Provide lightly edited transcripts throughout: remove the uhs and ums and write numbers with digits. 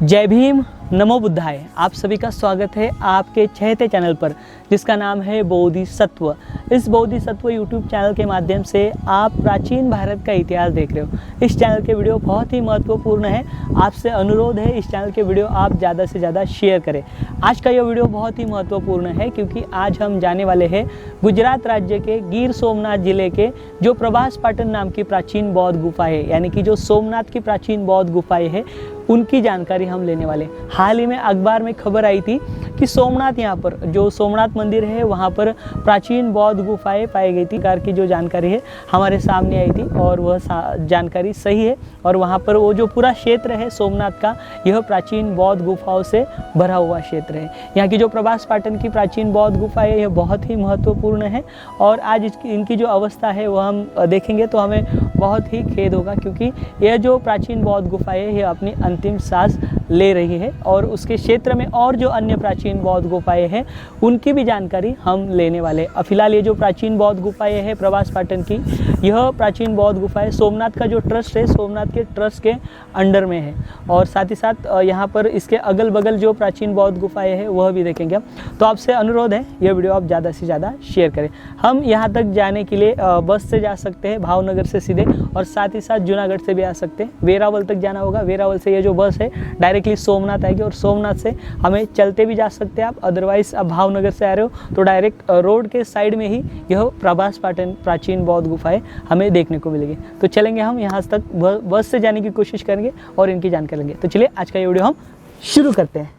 जय भीम, नमो बुद्धाय। आप सभी का स्वागत है आपके चहेते चैनल पर जिसका नाम है बोधिसत्व। इस बोधिसत्व यूट्यूब चैनल के माध्यम से आप प्राचीन भारत का इतिहास देख रहे हो। इस चैनल के वीडियो बहुत ही महत्वपूर्ण है। आपसे अनुरोध है इस चैनल के वीडियो आप ज़्यादा से ज़्यादा शेयर करें। आज का यह वीडियो बहुत ही महत्वपूर्ण है क्योंकि आज हम जाने वाले हैं गुजरात राज्य के गिर सोमनाथ जिले के जो प्रभास पाटन नाम की प्राचीन बौद्ध गुफाएं है, यानी कि जो सोमनाथ की प्राचीन बौद्ध गुफाएं है उनकी जानकारी हम लेने वाले। हाल ही में अखबार में खबर आई थी कि सोमनाथ, यहाँ पर जो सोमनाथ मंदिर है वहाँ पर प्राचीन बौद्ध गुफाएं पाई गई थी। कार की जो जानकारी है हमारे सामने आई थी और वह जानकारी सही है। और वहाँ पर वो जो पूरा क्षेत्र है सोमनाथ का, यह प्राचीन बौद्ध गुफाओं से भरा हुआ क्षेत्र है। यहाँ की जो प्रभास पाटन की प्राचीन बौद्ध गुफाएं यह बहुत ही महत्वपूर्ण है। और आज इनकी जो अवस्था है वह हम देखेंगे तो हमें बहुत ही खेद होगा क्योंकि यह जो प्राचीन बौद्ध गुफाएं है अपनी अंतिम सांस ले रही है। और उसके क्षेत्र में और जो अन्य प्राचीन बौद्ध गुफाएं हैं उनकी भी जानकारी हम लेने वाले हैं। फिलहाल ये जो प्राचीन बौद्ध गुफाएं हैं प्रभास पाटन की, यह प्राचीन बौद्ध गुफाएं सोमनाथ का जो ट्रस्ट है, सोमनाथ के ट्रस्ट के अंडर में है। और साथ ही साथ यहाँ पर इसके अगल बगल जो प्राचीन बौद्ध गुफाएं हैं वह भी देखेंगे हम। तो आपसे अनुरोध है यह वीडियो आप ज़्यादा से ज़्यादा शेयर करें। हम यहाँ तक जाने के लिए बस से जा सकते हैं भावनगर से सीधे, और साथ ही साथ जूनागढ़ से भी आ सकते हैं। वेरावल तक जाना होगा, वेरावल से ये जो बस है डायरेक्टली सोमनाथ आएगी और सोमनाथ से हमें चलते भी जा सकते हैं आप। अदरवाइज अब भावनगर से आ रहे हो तो डायरेक्ट रोड के साइड में ही यह प्रभास पाटन प्राचीन बौद्ध गुफाएं हमें देखने को मिलेगी। तो चलेंगे हम यहाँ तक, बस से जाने की कोशिश करेंगे और इनकी जानकारी लेंगे। तो चलिए आज का ये वीडियो हम शुरू करते हैं।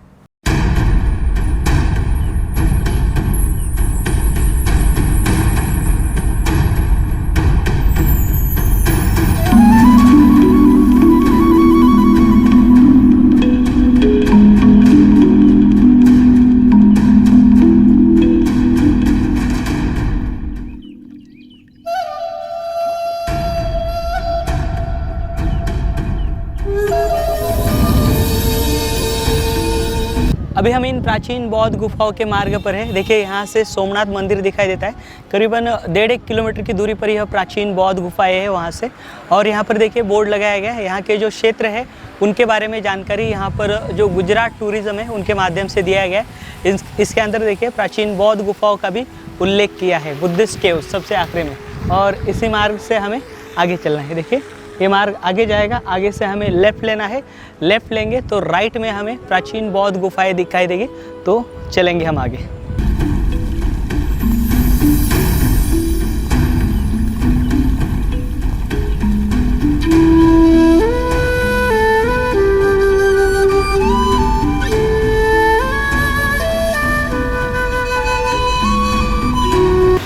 अभी हम इन प्राचीन बौद्ध गुफाओं के मार्ग पर हैं। देखिए यहाँ से सोमनाथ मंदिर दिखाई देता है। करीबन 1.5 किलोमीटर की दूरी पर यह प्राचीन बौद्ध गुफाएं है वहाँ से। और यहाँ पर देखिए बोर्ड लगाया गया है। यहाँ के जो क्षेत्र है उनके बारे में जानकारी यहाँ पर जो गुजरात टूरिज़्म है उनके माध्यम से दिया गया है। इसके अंदर देखिए प्राचीन बौद्ध गुफाओं का भी उल्लेख किया है, बुद्धिस्ट केव सबसे आखिरी में। और इसी मार्ग से हमें आगे चलना है। देखिए ये मार्ग आगे जाएगा, आगे से हमें लेफ़्ट लेना है। लेफ़्ट लेंगे तो राइट में हमें प्राचीन बौद्ध गुफाएं दिखाई देगी। तो चलेंगे हम आगे।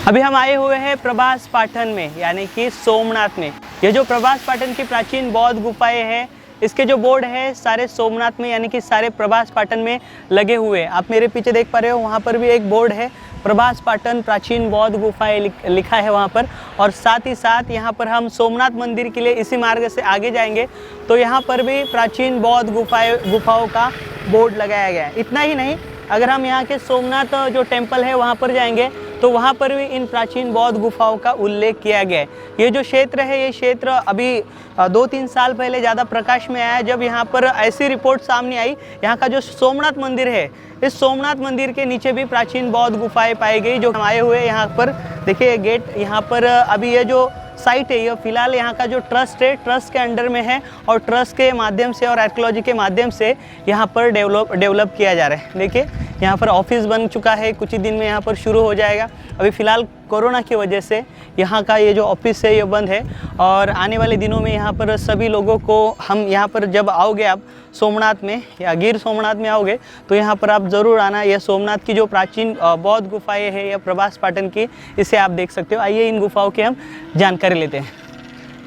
अभी हम आए हुए हैं प्रभास पाटन में, यानी कि सोमनाथ में। ये जो प्रभास पाटन की प्राचीन बौद्ध गुफाएं हैं, इसके जो बोर्ड है सारे सोमनाथ में यानी कि सारे प्रभास पाटन में लगे हुए हैं। आप मेरे पीछे देख पा रहे हो, वहाँ पर भी एक बोर्ड है प्रभास पाटन प्राचीन बौद्ध गुफाएं लिखा है वहाँ पर। और साथ ही साथ यहाँ पर हम सोमनाथ मंदिर के लिए इसी मार्ग से आगे जाएंगे तो यहाँ पर भी प्राचीन बौद्ध गुफाओं का बोर्ड लगाया गया है। इतना ही नहीं, अगर हम यहाँ के सोमनाथ जो टेम्पल है वहाँ पर जाएंगे तो वहाँ पर भी इन प्राचीन बौद्ध गुफाओं का उल्लेख किया गया है। ये जो क्षेत्र है, ये क्षेत्र अभी 2-3 साल पहले ज़्यादा प्रकाश में आया जब यहाँ पर ऐसी रिपोर्ट सामने आई। यहाँ का जो सोमनाथ मंदिर है, इस सोमनाथ मंदिर के नीचे भी प्राचीन बौद्ध गुफाएं पाई गई। जो हम आए हुए यहाँ पर देखिए गेट, यहाँ पर अभी ये जो साइट है ये फिलहाल यहाँ का जो ट्रस्ट है, ट्रस्ट के अंडर में है। और ट्रस्ट के माध्यम से और आर्कियोलॉजी के माध्यम से यहाँ पर डेवलप किया जा रहा है। देखिए यहाँ पर ऑफिस बन चुका है, कुछ ही दिन में यहाँ पर शुरू हो जाएगा। अभी फ़िलहाल कोरोना की वजह से यहाँ का ये जो ऑफिस है ये बंद है। और आने वाले दिनों में यहाँ पर सभी लोगों को, हम यहाँ पर जब आओगे आप सोमनाथ में या गिर सोमनाथ में आओगे तो यहाँ पर आप ज़रूर आना। यह सोमनाथ की जो प्राचीन बौद्ध गुफाएं है या प्रभास पाटन की, इसे आप देख सकते हो। आइए इन गुफाओं की हम जानकारी लेते हैं।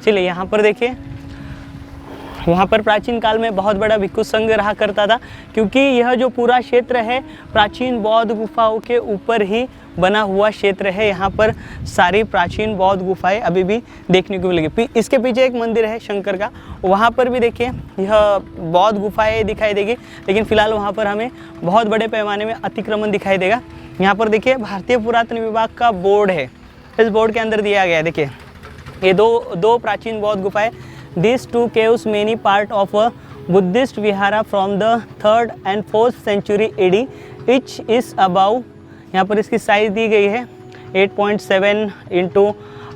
चलिए यहाँ पर देखिए, यहाँ पर प्राचीन काल में बहुत बड़ा भिक्षु संघ रहा करता था क्योंकि यह जो पूरा क्षेत्र है प्राचीन बौद्ध गुफाओं के ऊपर ही बना हुआ क्षेत्र है। यहाँ पर सारी प्राचीन बौद्ध गुफाएं अभी भी देखने को मिलेगी। इसके पीछे एक मंदिर है शंकर का, वहाँ पर भी देखिए यह बौद्ध गुफाएं दिखाई देगी। लेकिन फिलहाल वहाँ पर हमें बहुत बड़े पैमाने में अतिक्रमण दिखाई देगा। यहाँ पर देखिए भारतीय पुरातन विभाग का बोर्ड है, इस बोर्ड के अंदर दिया गया है। देखिए ये दो प्राचीन बौद्ध गुफाएं, These two caves many part of Buddhist vihara from the 3rd and 4th century AD. Each is about, यहाँ पर इसकी साइज़ दी गई है 8.7 into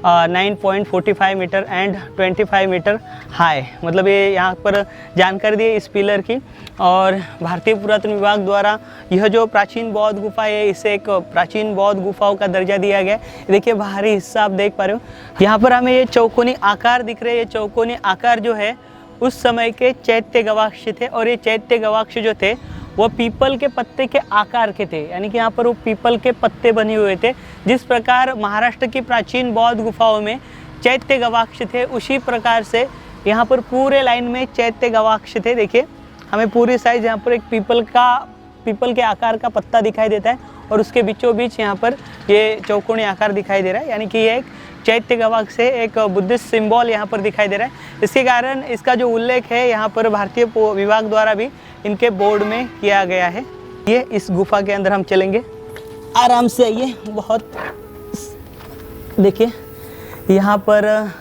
9.45 metre and 25 metre high. मतलब ये यहाँ पर जानकारी दी है इस पिलर की। और भारतीय पुरातन विभाग द्वारा यह जो प्राचीन बौद्ध गुफा है इसे एक प्राचीन बौद्ध गुफाओं का दर्जा दिया गया है। देखिए बाहरी हिस्सा आप देख पा रहे हो, यहाँ पर हमें ये चौकोनी आकार दिख रहे हैं। ये चौकोनी आकार जो है उस समय के चैत्य गवाक्ष थे, और ये चैत्य गवाक्ष जो थे वो पीपल के पत्ते के आकार के थे, यानी कि यहाँ पर वो पीपल के पत्ते बने हुए थे। जिस प्रकार महाराष्ट्र की प्राचीन बौद्ध गुफाओं में चैत्य गवाक्ष थे, उसी प्रकार से यहाँ पर पूरे लाइन में चैत्य गवाक्ष थे। देखिए हमें पूरी साइज यहाँ पर एक पीपल के आकार का पत्ता दिखाई देता है, और उसके बीचों बीच यहाँ पर ये चौकोनी आकार दिखाई दे रहा है, यानी कि ये एक चैत्य गवाक्ष से एक बुद्धिस्ट सिंबल यहाँ पर दिखाई दे रहा है। इसके कारण इसका जो उल्लेख है यहाँ पर भारतीय विभाग द्वारा भी इनके बोर्ड में किया गया है। ये इस गुफा के अंदर हम चलेंगे आराम से। आइए, बहुत देखिए यहाँ पर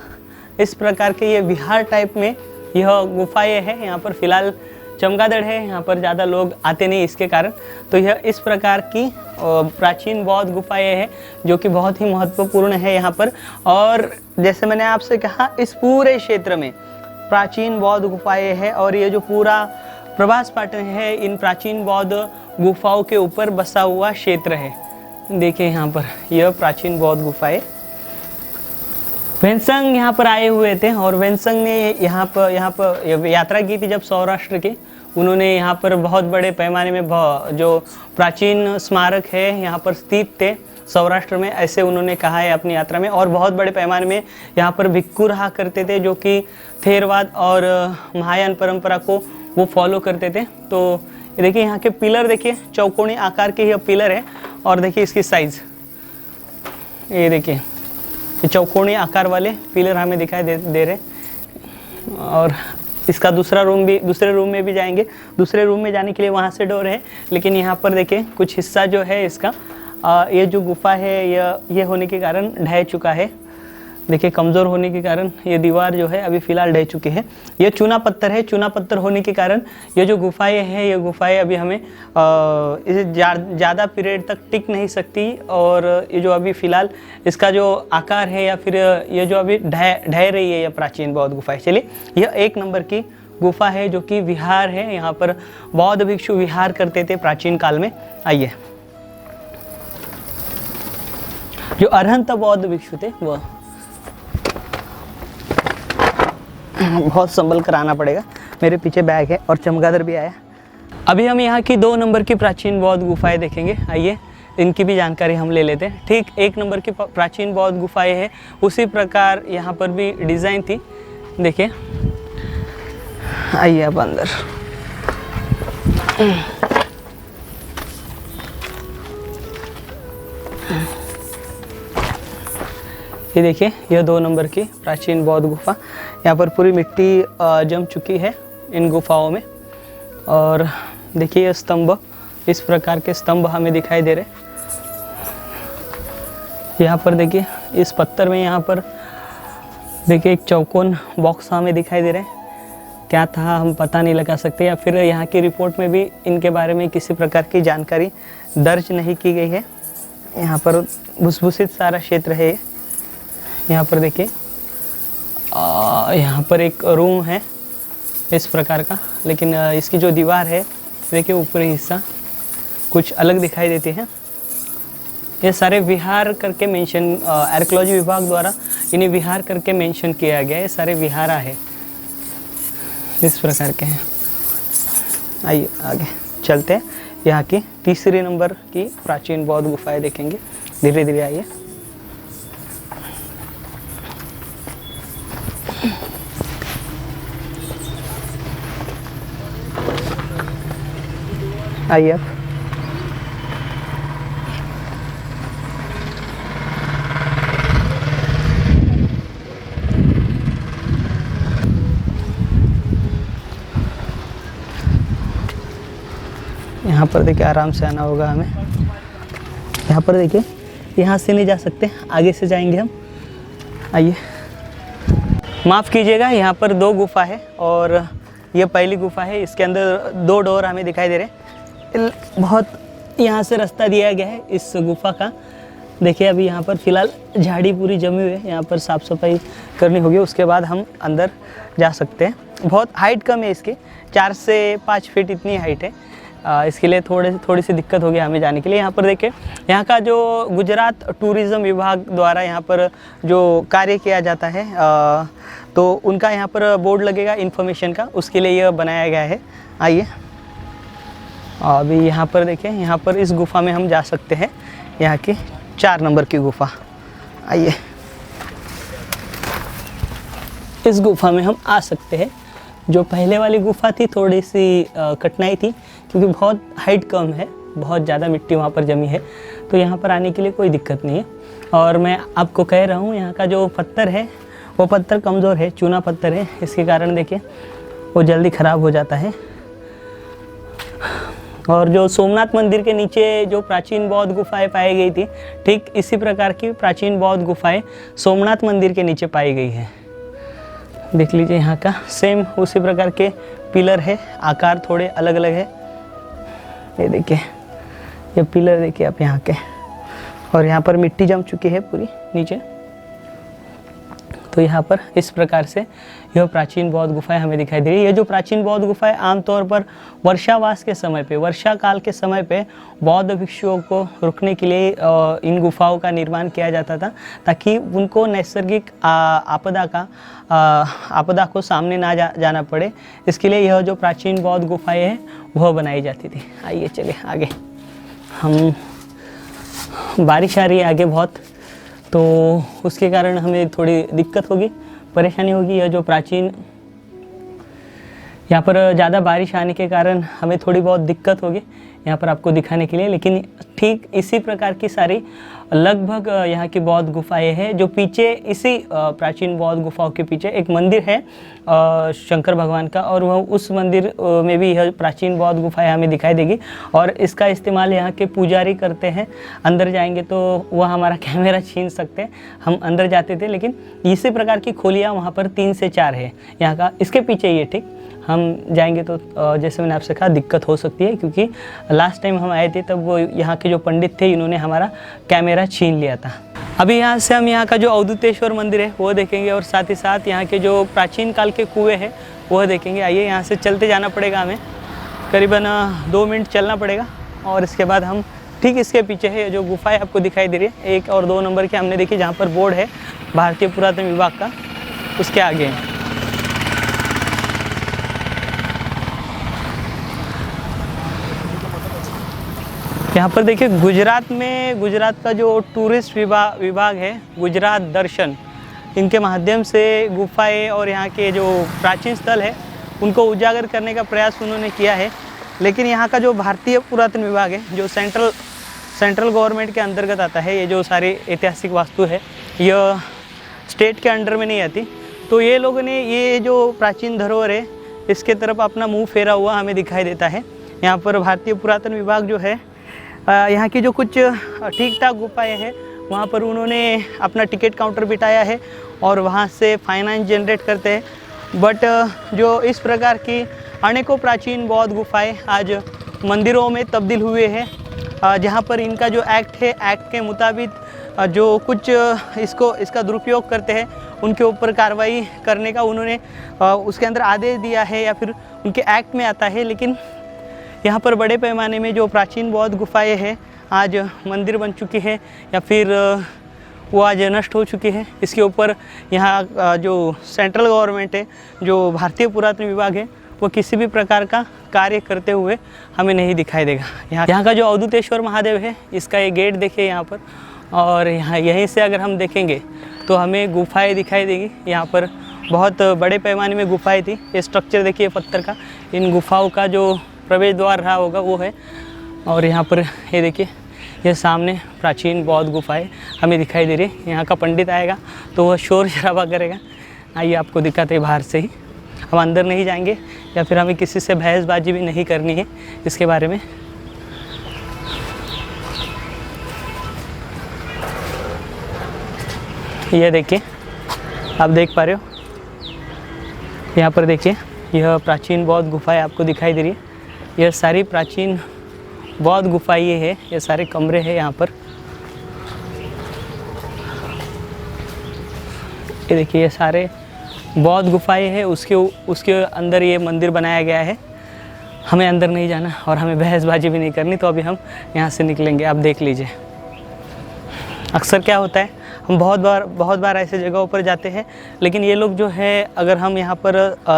इस प्रकार के ये विहार टाइप में यह गुफाएं है। यहाँ पर फिलहाल चमगादड़ है, यहाँ पर ज़्यादा लोग आते नहीं इसके कारण। तो यह इस प्रकार की प्राचीन बौद्ध गुफाएं हैं जो कि बहुत ही महत्वपूर्ण है यहाँ पर। और जैसे मैंने आपसे कहा, इस पूरे क्षेत्र में प्राचीन बौद्ध गुफाएं हैं, और ये जो पूरा प्रभास पाटन है इन प्राचीन बौद्ध गुफाओं के ऊपर बसा हुआ क्षेत्र है। देखिए यहाँ पर यह प्राचीन बौद्ध गुफाएं। वेनसंग यहाँ पर आए हुए थे, और वेनसंग ने यहाँ पर यात्रा की थी जब सौराष्ट्र की। उन्होंने यहाँ पर बहुत बड़े पैमाने में जो प्राचीन स्मारक है यहाँ पर स्थित थे सौराष्ट्र में, ऐसे उन्होंने कहा है अपनी यात्रा में। और बहुत बड़े पैमाने में यहाँ पर भिक्खु रहा करते थे, जो कि थेरवाद और महायान परंपरा को वो फॉलो करते थे। तो देखिए यहाँ के पिलर, देखिए चौकोनी आकार के यह पिलर है, और देखिए इसकी साइज़, ये देखिए ये चौकोनी आकार वाले पिलर हमें दिखाई दे रहे। और इसका दूसरे रूम में भी जाएंगे। दूसरे रूम में जाने के लिए वहाँ से डोर है, लेकिन यहाँ पर देखिए कुछ हिस्सा जो है इसका ये जो गुफा है ये होने के कारण ढह चुका है। देखिए कमज़ोर होने के कारण ये दीवार जो है अभी फ़िलहाल ढह चुकी है। ये चूना पत्थर है। चूना पत्थर होने के कारण ये जो गुफाएं हैं, ये गुफाएं अभी हमें इसे ज़्यादा पीरियड तक टिक नहीं सकती। और ये जो अभी फ़िलहाल इसका जो आकार है, या फिर ये जो अभी ढह रही है, ये प्राचीन बौद्ध गुफाएँ। चलिए, यह 1 नंबर की गुफा है जो कि विहार है। यहाँ पर बौद्ध भिक्षु विहार करते थे प्राचीन काल में। आइए, जो अरहंत बौद्ध भिक्षु थे वह बहुत संभल कर आना पड़ेगा। मेरे पीछे बैग है और चमगादड़ भी आया। अभी हम यहाँ की 2 नंबर की प्राचीन बौद्ध गुफाएं देखेंगे। आइए, इनकी भी जानकारी हम ले लेते हैं। ठीक 1 नंबर की प्राचीन बौद्ध गुफाएं हैं, उसी प्रकार यहाँ पर भी डिज़ाइन थी। देखिए, आइए अब अंदर। ये देखिए, यह 2 नंबर की प्राचीन बौद्ध गुफा। यहाँ पर पूरी मिट्टी जम चुकी है इन गुफाओं में। और देखिए ये स्तंभ, इस प्रकार के स्तंभ हमें दिखाई दे रहे। यहाँ पर देखिए इस पत्थर में, यहाँ पर देखिए एक चौकोन बॉक्स हमें दिखाई दे रहे हैं। क्या था हम पता नहीं लगा सकते, या फिर यहाँ की रिपोर्ट में भी इनके बारे में किसी प्रकार की जानकारी दर्ज नहीं की गई है। यहाँ पर भूसभूषित सारा क्षेत्र है। यहाँ पर देखिए यहाँ पर एक रूम है इस प्रकार का, लेकिन इसकी जो दीवार है देखिए ऊपरी हिस्सा कुछ अलग दिखाई देती है। ये सारे विहार करके मेंशन, आर्कियोलॉजी विभाग द्वारा इन्हें विहार करके मेंशन किया गया है। ये सारे विहारा है, इस प्रकार के हैं। आइए आगे चलते हैं, यहाँ की 3 नंबर की प्राचीन बौद्ध गुफाएं देखेंगे। धीरे धीरे आइए। आइए आप। यहाँ पर देखिए आराम से आना होगा हमें। यहाँ पर देखिए, यहाँ से नहीं जा सकते, आगे से जाएंगे हम। आइए, माफ़ कीजिएगा, यहाँ पर 2 गुफा है और ये पहली गुफा है। इसके अंदर 2 डोर हमें दिखाई दे रहे हैं। बहुत यहाँ से रास्ता दिया गया है इस गुफा का। देखिए अभी यहाँ पर फिलहाल झाड़ी पूरी जमी हुई है, यहाँ पर साफ़ सफाई करनी होगी, उसके बाद हम अंदर जा सकते हैं। बहुत हाइट कम है इसकी, 4 से 5 फीट इतनी हाइट है। इसके लिए थोड़ी सी दिक्कत होगी हमें जाने के लिए। यहाँ पर देखिए यहाँ का जो गुजरात टूरिज़्म विभाग द्वारा यहाँ पर जो कार्य किया जाता है तो उनका यहाँ पर बोर्ड लगेगा इन्फॉर्मेशन का, उसके लिए यह बनाया गया है। आइए अभी यहाँ पर देखिए, यहाँ पर इस गुफा में हम जा सकते हैं, यहाँ की 4 नंबर की गुफा। आइए इस गुफा में हम आ सकते हैं। जो पहले वाली गुफा थी थोड़ी सी कठिनाई थी क्योंकि बहुत हाइट कम है, बहुत ज़्यादा मिट्टी वहाँ पर जमी है, तो यहाँ पर आने के लिए कोई दिक्कत नहीं है। और मैं आपको कह रहा हूँ यहाँ का जो पत्थर है वो पत्थर कमज़ोर है, चूना पत्थर है, इसके कारण देखिए वो जल्दी ख़राब हो जाता है। और जो सोमनाथ मंदिर के नीचे जो प्राचीन बौद्ध गुफाएं पाई गई थी, ठीक इसी प्रकार की प्राचीन बौद्ध गुफाएं सोमनाथ मंदिर के नीचे पाई गई है। देख लीजिए यहाँ का सेम उसी प्रकार के पिलर है, आकार थोड़े अलग अलग है। ये देखिए ये पिलर देखिए आप यहाँ के, और यहाँ पर मिट्टी जम चुकी है पूरी नीचे। तो यहाँ पर इस प्रकार से यह प्राचीन बौद्ध गुफाएं हमें दिखाई दे रही है। ये जो प्राचीन बौद्ध गुफाएं आमतौर पर वर्षावास के समय पे, वर्षा काल के समय पे बौद्ध भिक्षुओं को रुकने के लिए इन गुफाओं का निर्माण किया जाता था, ताकि उनको नैसर्गिक आपदा को सामने ना जाना पड़े। इसके लिए यह जो प्राचीन बौद्ध गुफाएँ हैं वह बनाई जाती थी। आइए चलिए आगे, हम बारिश आ रही है आगे बहुत, तो उसके कारण हमें थोड़ी दिक्कत होगी, परेशानी होगी। यह जो प्राचीन, यहाँ पर ज़्यादा बारिश आने के कारण हमें थोड़ी बहुत दिक्कत होगी यहाँ पर आपको दिखाने के लिए। लेकिन ठीक इसी प्रकार की सारी लगभग यहाँ की बौद्ध गुफाएं हैं। जो पीछे इसी प्राचीन बौद्ध गुफाओं के पीछे एक मंदिर है शंकर भगवान का, और वह उस मंदिर में भी यह प्राचीन बौद्ध गुफाएं हमें दिखाई देगी। और इसका इस्तेमाल यहाँ के पुजारी करते हैं। अंदर जाएंगे तो वह हमारा कैमरा छीन सकते हैं, हम अंदर जाते थे। लेकिन इसी प्रकार की खोलियाँ वहाँ पर 3 से 4 है यहाँ का, इसके पीछे ये ठीक हम जाएंगे तो जैसे मैंने आपसे कहा दिक्कत हो सकती है, क्योंकि लास्ट टाइम हम आए थे तब वो यहाँ के जो पंडित थे इन्होंने हमारा कैमरा छीन लिया था। अभी यहाँ से हम यहाँ का जो अवधूतेश्वर मंदिर है वो देखेंगे, और साथ ही साथ यहाँ के जो प्राचीन काल के कुएँ हैं वह देखेंगे। आइए यहाँ से चलते जाना पड़ेगा हमें, करीबन 2 मिनट चलना पड़ेगा, और इसके बाद हम ठीक इसके पीछे है जो गुफाएँ आपको दिखाई दे रही है 1 और 2 नंबर की हमने देखी, जहाँ पर बोर्ड है भारतीय पुरातन विभाग का, उसके आगे है। यहाँ पर देखिए गुजरात का जो टूरिस्ट विभाग है, गुजरात दर्शन, इनके माध्यम से गुफाएं और यहाँ के जो प्राचीन स्थल है उनको उजागर करने का प्रयास उन्होंने किया है। लेकिन यहाँ का जो भारतीय पुरातन विभाग है, जो सेंट्रल गवर्नमेंट के अंतर्गत आता है, ये जो सारी ऐतिहासिक वास्तु है यह स्टेट के अंडर में नहीं आती। तो ये लोगों ने ये जो प्राचीन धरोहर है इसके तरफ अपना मुँह फेरा हुआ हमें दिखाई देता है। यहाँ पर भारतीय पुरातन विभाग जो है, यहाँ की जो कुछ ठीक ठाक गुफाएँ हैं वहाँ पर उन्होंने अपना टिकट काउंटर बिठाया है और वहाँ से फाइनेंस जनरेट करते हैं। बट जो इस प्रकार की अनेकों प्राचीन बौद्ध गुफाएँ आज मंदिरों में तब्दील हुए हैं, जहाँ पर इनका जो एक्ट है, एक्ट के मुताबिक जो कुछ इसका दुरुपयोग करते हैं उनके ऊपर कार्रवाई करने का उन्होंने उसके अंदर आदेश दिया है, या फिर उनके एक्ट में आता है। लेकिन यहाँ पर बड़े पैमाने में जो प्राचीन बौद्ध गुफाएं हैं आज मंदिर बन चुकी है, या फिर वो आज नष्ट हो चुकी है। इसके ऊपर यहाँ जो सेंट्रल गवर्नमेंट है, जो भारतीय पुरातन विभाग है, वो किसी भी प्रकार का कार्य करते हुए हमें नहीं दिखाई देगा। यहाँ का जो अवधूतेश्वर महादेव है, इसका ये गेट देखिए यहाँ पर, और यहीं से अगर हम देखेंगे तो हमें गुफाएँ दिखाई देगी। यहाँ पर बहुत बड़े पैमाने में गुफाएँ थी। ये स्ट्रक्चर देखिए पत्थर का, इन गुफाओं का जो प्रवेश द्वार रहा होगा वो है। और यहाँ पर ये देखिए, ये सामने प्राचीन बौद्ध गुफाएं हमें दिखाई दे रही है। यहाँ का पंडित आएगा तो वह शोर शराबा करेगा। आइए आपको दिखाते हैं बाहर से ही, हम अंदर नहीं जाएंगे, या फिर हमें किसी से बहसबाजी भी नहीं करनी है इसके बारे में। ये देखिए, आप देख पा रहे हो, यहाँ पर देखिए यह प्राचीन बौद्ध गुफाएं आपको दिखाई दे रही है। यह सारी प्राचीन बौद्ध गुफाएं है, ये सारे कमरे हैं यहाँ पर। ये देखिए, ये सारे बौद्ध गुफाएं हैं, उसके अंदर ये मंदिर बनाया गया है। हमें अंदर नहीं जाना और हमें बहसबाजी भी नहीं करनी, तो अभी हम यहाँ से निकलेंगे। आप देख लीजिए, अक्सर क्या होता है, हम बहुत बार ऐसे जगहों पर जाते हैं, लेकिन ये लोग जो है, अगर हम यहाँ पर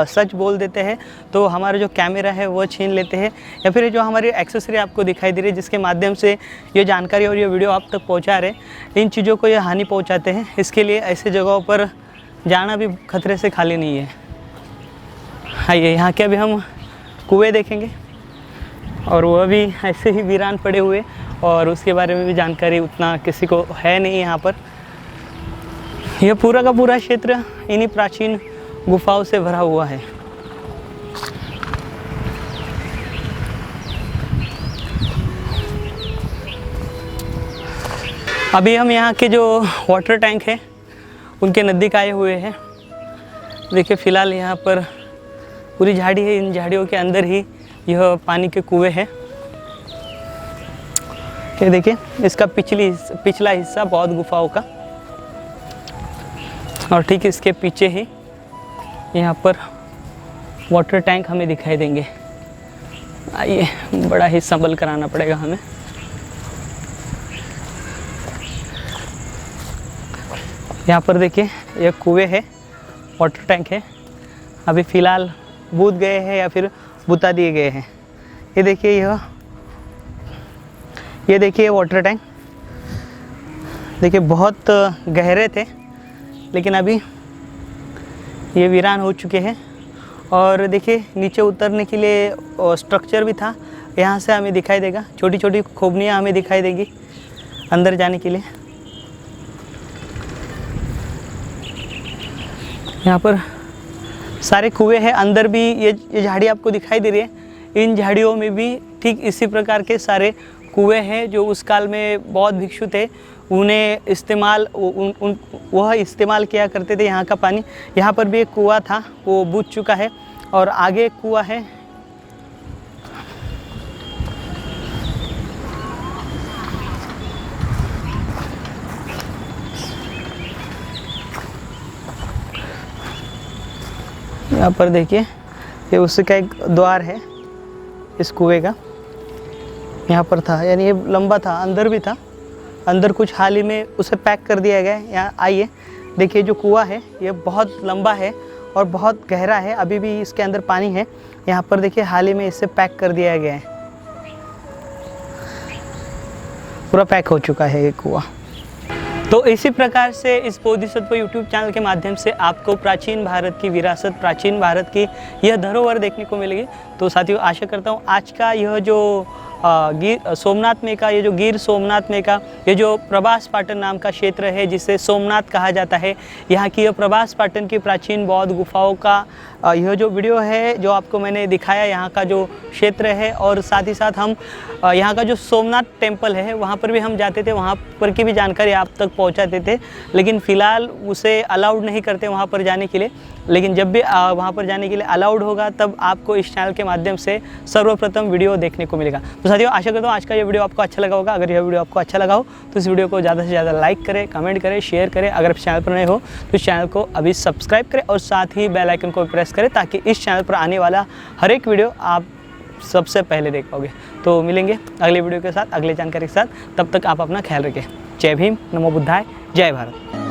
सच बोल देते हैं तो हमारा जो कैमरा है वो छीन लेते हैं, या फिर जो हमारी एक्सेसरी आपको दिखाई दे रही है जिसके माध्यम से ये जानकारी और ये वीडियो आप तक पहुँचा रहे, इन चीज़ों को ये हानि पहुँचाते हैं। इसके लिए ऐसे जगहों पर जाना भी खतरे से खाली नहीं है। आइए, यहाँ के अभी हम कुएँ देखेंगे, और वह भी ऐसे ही वीरान पड़े हुए, और उसके बारे में भी जानकारी उतना किसी को है नहीं यहाँ पर। यह पूरा का पूरा क्षेत्र इन्हीं प्राचीन गुफाओं से भरा हुआ है। अभी हम यहाँ के जो वाटर टैंक है उनके नज़दीक आए हुए हैं। देखिए, फ़िलहाल यहाँ पर पूरी झाड़ी है, इन झाड़ियों के अंदर ही यह पानी के कुएँ हैं। ये देखिए, इसका पिछला हिस्सा बौद्ध गुफाओं का, और ठीक इसके पीछे ही यहाँ पर वाटर टैंक हमें दिखाई देंगे। आइए, बड़ा ही संभल कर आना पड़ेगा हमें। यहाँ पर देखिए, यह कुएँ है, वाटर टैंक है। अभी फ़िलहाल बूझ गए हैं या फिर बुता दिए गए हैं। ये देखिए वाटर टैंक, देखिए बहुत गहरे थे, लेकिन अभी ये वीरान हो चुके हैं। और देखिए, नीचे उतरने के लिए स्ट्रक्चर भी था, यहाँ से हमें दिखाई देगा। छोटी छोटी खोबनियाँ हमें दिखाई देंगी अंदर जाने के लिए। यहाँ पर सारे कुएँ हैं, अंदर भी ये झाड़ी आपको दिखाई दे रही है। इन झाड़ियों में भी ठीक इसी प्रकार के सारे कुएँ हैं, जो उस काल में बौद्ध भिक्षु थे, उन्हें वह इस्तेमाल किया करते थे यहाँ का पानी। यहाँ पर भी एक कुआँ था, वो बुझ चुका है, और आगे एक कुआँ है। यहाँ पर देखिए, ये उसका एक द्वार है इस कुएँ का। यहाँ पर था, यानी ये लंबा था, अंदर भी था, अंदर कुछ हाल ही में उसे पैक कर दिया गया है। यहाँ आइए, देखिए, जो कुआँ है ये बहुत लंबा है और बहुत गहरा है, अभी भी इसके अंदर पानी है। यहाँ पर देखिए, हाल ही में इसे पैक कर दिया गया है, पूरा पैक हो चुका है ये कुआँ। तो इसी प्रकार से इस बोधिसत्व यूट्यूब चैनल के माध्यम से आपको प्राचीन भारत की विरासत, प्राचीन भारत की यह धरोहर देखने को मिलेगी। तो साथियों, आशा करता हूँ आज का यह जो गिर सोमनाथ में का, ये जो गिर सोमनाथ में का ये जो प्रभास पाटन नाम का क्षेत्र है, जिसे सोमनाथ कहा जाता है, यहाँ की यह प्रभास पाटन की प्राचीन बौद्ध गुफाओं का यह जो वीडियो है, जो आपको मैंने दिखाया, यहाँ का जो क्षेत्र है, और साथ ही साथ हम यहाँ का जो सोमनाथ टेम्पल है वहाँ पर भी हम जाते थे, वहाँ पर की भी जानकारी आप तक पहुँचाते थे, लेकिन फ़िलहाल उसे अलाउड नहीं करते वहाँ पर जाने के लिए। लेकिन जब भी वहाँ पर जाने के लिए अलाउड होगा, तब आपको इस चैनल के माध्यम से सर्वप्रथम वीडियो देखने को मिलेगा। तो साथियों, आशा करता हूँ आज का ये वीडियो आपको अच्छा लगा होगा। अगर यह वीडियो आपको अच्छा लगा हो तो इस वीडियो को ज़्यादा से ज़्यादा लाइक करें, कमेंट करें, शेयर करें। अगर आप चैनल पर नए हो तो इस चैनल को अभी सब्सक्राइब करें, और साथ ही बेल आइकन को प्रेस करें, ताकि इस चैनल पर आने वाला हर एक वीडियो आप सबसे पहले देख पाओगे। तो मिलेंगे अगले वीडियो के साथ, अगले जानकारी के साथ। तब तक आप अपना ख्याल रखें। जय भीम, नमो बुद्धाय, जय भारत।